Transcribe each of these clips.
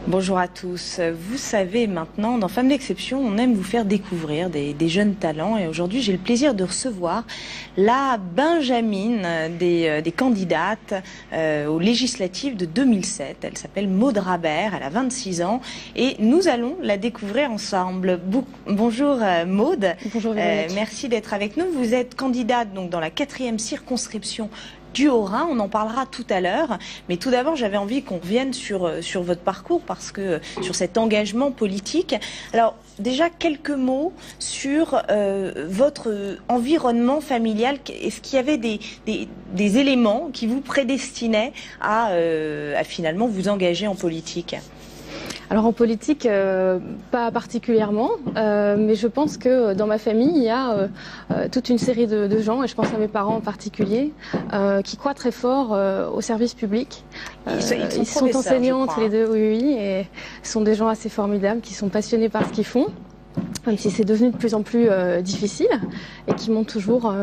Bonjour à tous. Vous savez maintenant, dans Femmes d'Exception, on aime vous faire découvrir des jeunes talents. Et aujourd'hui, j'ai le plaisir de recevoir la Benjamine des candidates aux législatives de 2007. Elle s'appelle Maud Rabert, elle a 26 ans. Et nous allons la découvrir ensemble. Bonjour Maud. Bonjour Véronique. Merci d'être avec nous. Vous êtes candidate donc, dans la 4e circonscription du Haut-Rhin, on en parlera tout à l'heure. Mais tout d'abord, j'avais envie qu'on revienne sur votre parcours, parce que sur cet engagement politique. Alors, déjà, quelques mots sur votre environnement familial. Est-ce qu'il y avait des éléments qui vous prédestinaient à finalement vous engager en politique ? Alors en politique, pas particulièrement, mais je pense que dans ma famille, il y a toute une série de gens, et je pense à mes parents en particulier, qui croient très fort au service public. Ils sont enseignants tous les deux, oui, et sont des gens assez formidables, qui sont passionnés par ce qu'ils font, même si c'est devenu de plus en plus difficile, et qui m'ont toujours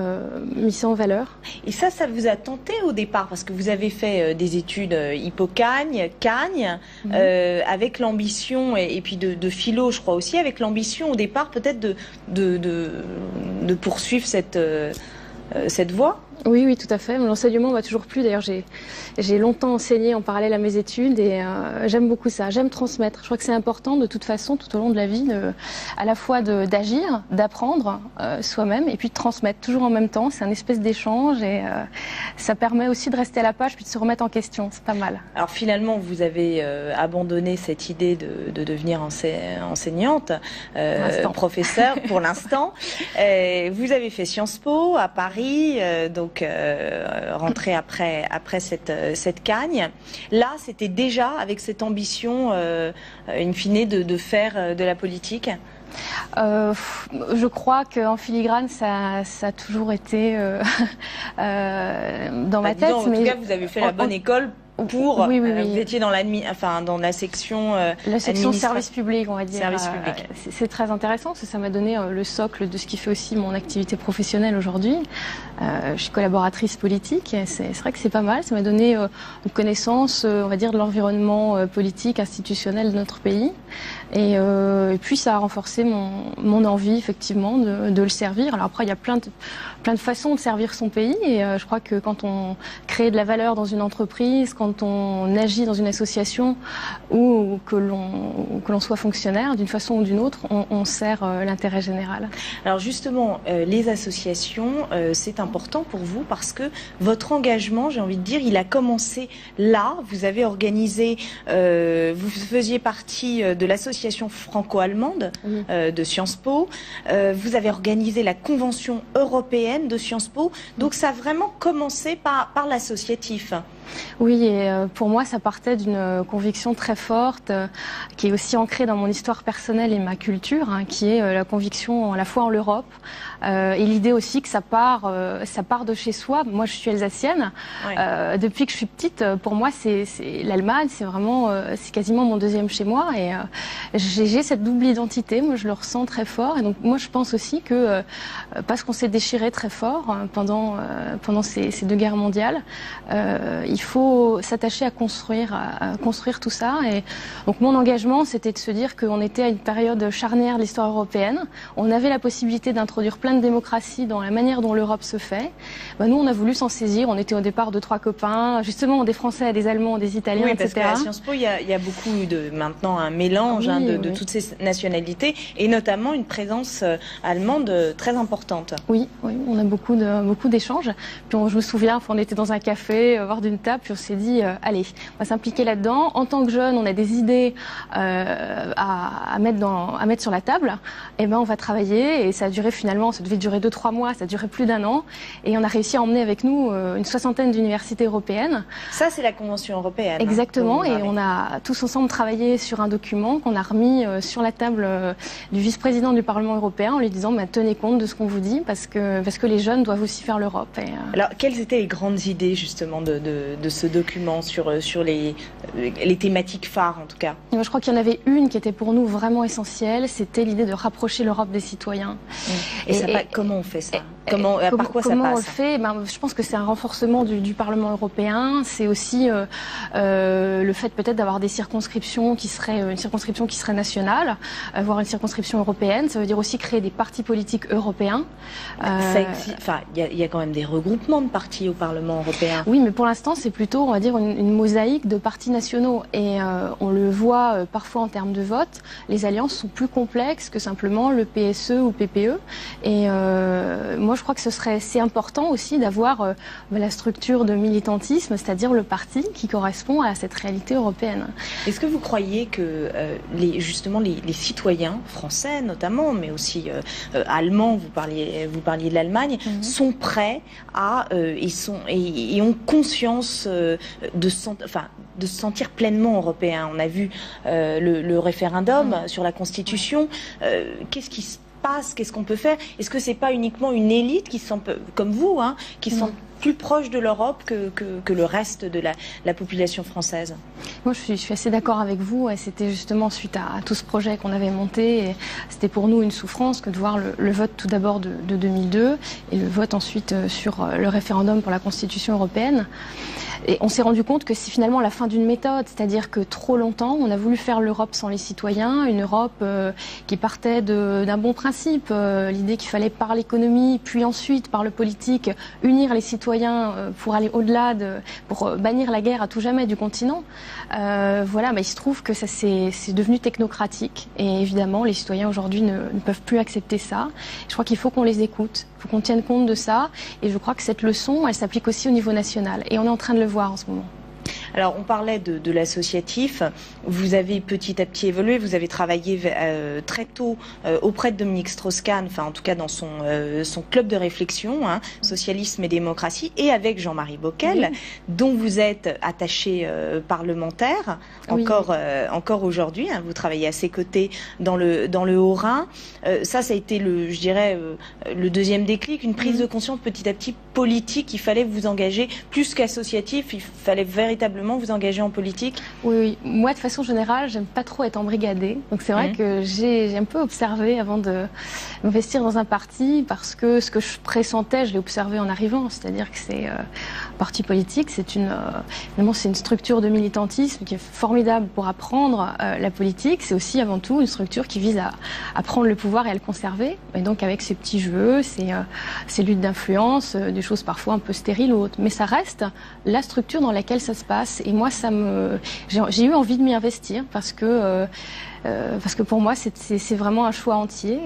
mis ça en valeur. Et ça vous a tenté au départ, parce que vous avez fait des études Hippocagne, Cagne, avec l'ambition, et puis de philo, je crois aussi, avec l'ambition au départ peut-être de poursuivre cette voie. Oui, oui, tout à fait. L'enseignement m'a toujours plu. D'ailleurs, j'ai longtemps enseigné en parallèle à mes études et j'aime beaucoup ça. J'aime transmettre. Je crois que c'est important de toute façon, tout au long de la vie, à la fois d'agir, d'apprendre soi-même et puis de transmettre toujours en même temps. C'est un espèce d'échange et ça permet aussi de rester à la page puis de se remettre en question. C'est pas mal. Alors finalement, vous avez abandonné cette idée de devenir enseignante, professeur pour l'instant. Vous avez fait Sciences Po à Paris, donc rentré après cette Cagne. Là, c'était déjà avec cette ambition, in fine, de faire de la politique. Je crois qu'en filigrane, ça a toujours été dans ma tête. En tout cas, vous avez fait la bonne école. Pour oui. Vous étiez dans dans la section service public, on va dire. Service public. C'est très intéressant parce que ça m'a donné le socle de ce qui fait aussi mon activité professionnelle aujourd'hui. Je suis collaboratrice politique et c'est vrai que c'est pas mal. Ça m'a donné une connaissance, on va dire, de l'environnement politique, institutionnel de notre pays. Et puis ça a renforcé mon envie effectivement de le servir. Alors après, il y a plein de façons de servir son pays et je crois que quand on crée de la valeur dans une entreprise, quand on agit dans une association ou que l'on soit fonctionnaire, d'une façon ou d'une autre, on sert l'intérêt général. Alors justement, les associations, c'est important pour vous parce que votre engagement, j'ai envie de dire, il a commencé là. Vous avez organisé, vous faisiez partie de l'association franco-allemande de Sciences Po. Vous avez organisé la convention européenne de Sciences Po. Donc ça a vraiment commencé par l'associatif. Oui, et pour moi, ça partait d'une conviction très forte, qui est aussi ancrée dans mon histoire personnelle et ma culture, qui est la conviction à la fois en l'Europe, et l'idée aussi que ça part de chez soi. Moi, je suis alsacienne. Ouais. Depuis que je suis petite, pour moi, c'est l'Allemagne, c'est quasiment mon deuxième chez moi, et j'ai cette double identité. Moi, je le ressens très fort, et donc moi, je pense aussi que parce qu'on s'est déchiré très fort pendant ces deux guerres mondiales, il faut s'attacher à construire tout ça. Et donc mon engagement, c'était de se dire qu'on était à une période charnière de l'histoire européenne. On avait la possibilité d'introduire plein de démocratie dans la manière dont l'Europe se fait. Nous, on a voulu s'en saisir. On était au départ 2-3 copains, justement des Français, des Allemands, des Italiens, etc. Oui, parce qu'à Sciences Po, il y a beaucoup maintenant un mélange de toutes ces nationalités et notamment une présence allemande très importante. Oui, on a beaucoup d'échanges. Puis je me souviens, on était dans un café, bord d'une table, puis on s'est dit, allez, on va s'impliquer là-dedans. En tant que jeune, on a des idées à mettre sur la table. Et on va travailler. Et ça a duré finalement, ça devait durer 2-3 mois, ça a duré plus d'1 an. Et on a réussi à emmener avec nous une 60aine d'universités européennes. Ça, c'est la Convention européenne. Exactement. Et on a tous ensemble travaillé sur un document qu'on a remis sur la table du vice-président du Parlement européen en lui disant, tenez compte de ce qu'on vous dit parce que les jeunes doivent aussi faire l'Europe. Alors, quelles étaient les grandes idées justement de ce document sur les thématiques phares en tout cas? Je crois qu'il y en avait une qui était pour nous vraiment essentielle, c'était l'idée de rapprocher l'Europe des citoyens. Comment on fait ça? Par quoi ça passe? Comment on le fait? Je pense que c'est un renforcement du Parlement européen. C'est aussi le fait peut-être d'avoir des circonscriptions qui seraient une circonscription qui serait nationale, voire une circonscription européenne. Ça veut dire aussi créer des partis politiques européens. Il y a quand même des regroupements de partis au Parlement européen. Oui, mais pour l'instant, c'est plutôt, on va dire, une mosaïque de partis nationaux. Et on le voit parfois en termes de vote. Les alliances sont plus complexes que simplement le PSE ou PPE. Et moi, je crois que c'est important aussi d'avoir la structure de militantisme, c'est-à-dire le parti qui correspond à cette réalité européenne. Est-ce que vous croyez que justement les citoyens français notamment, mais aussi allemands, vous parliez de l'Allemagne, sont prêts à et ont conscience de se sentir pleinement européens? On a vu le référendum sur la Constitution. Qu'est-ce qui se passe? Qu'est-ce qu'on peut faire? Est-ce que c'est pas uniquement une élite qui se sent, comme vous, qui se sent plus proche de l'Europe que le reste de la population française? Moi, je suis assez d'accord avec vous. Et c'était justement suite à tout ce projet qu'on avait monté. C'était pour nous une souffrance que de voir le vote tout d'abord de 2002 et le vote ensuite sur le référendum pour la Constitution européenne. Et on s'est rendu compte que c'est finalement la fin d'une méthode, c'est-à-dire que trop longtemps, on a voulu faire l'Europe sans les citoyens, une Europe qui partait d'un bon principe, l'idée qu'il fallait par l'économie, puis ensuite par le politique, unir les citoyens pour aller au-delà, pour bannir la guerre à tout jamais du continent. Voilà, il se trouve que c'est devenu technocratique et évidemment, les citoyens aujourd'hui ne peuvent plus accepter ça. Je crois qu'il faut qu'on les écoute, il faut qu'on tienne compte de ça et je crois que cette leçon, elle s'applique aussi au niveau national et on est en train de le voir en ce moment. Alors, on parlait de l'associatif. Vous avez petit à petit évolué. Vous avez travaillé très tôt auprès de Dominique Strauss-Kahn, enfin en tout cas dans son club de réflexion, Socialisme et démocratie, et avec Jean-Marie Bockel, dont vous êtes attaché parlementaire encore aujourd'hui. Vous travaillez à ses côtés dans le Haut-Rhin. Ça a été je dirais, le deuxième déclic, une prise de conscience petit à petit politique. Il fallait vous engager plus qu'associatif. Il fallait véritablement vous engager en politique? Oui. Moi, de façon générale, j'aime pas trop être embrigadée. Donc c'est vrai que j'ai un peu observé avant de m'investir dans un parti, parce que ce que je pressentais, je l'ai observé en arrivant. C'est-à-dire que c'est un parti politique, c'est une structure de militantisme qui est formidable pour apprendre la politique. C'est aussi avant tout une structure qui vise à prendre le pouvoir et à le conserver. Et donc avec ses petits jeux, ses luttes d'influence, des choses parfois un peu stériles ou autres. Mais ça reste la structure dans laquelle ça se passe. Et moi, j'ai eu envie de m'y investir parce que pour moi, c'est vraiment un choix entier.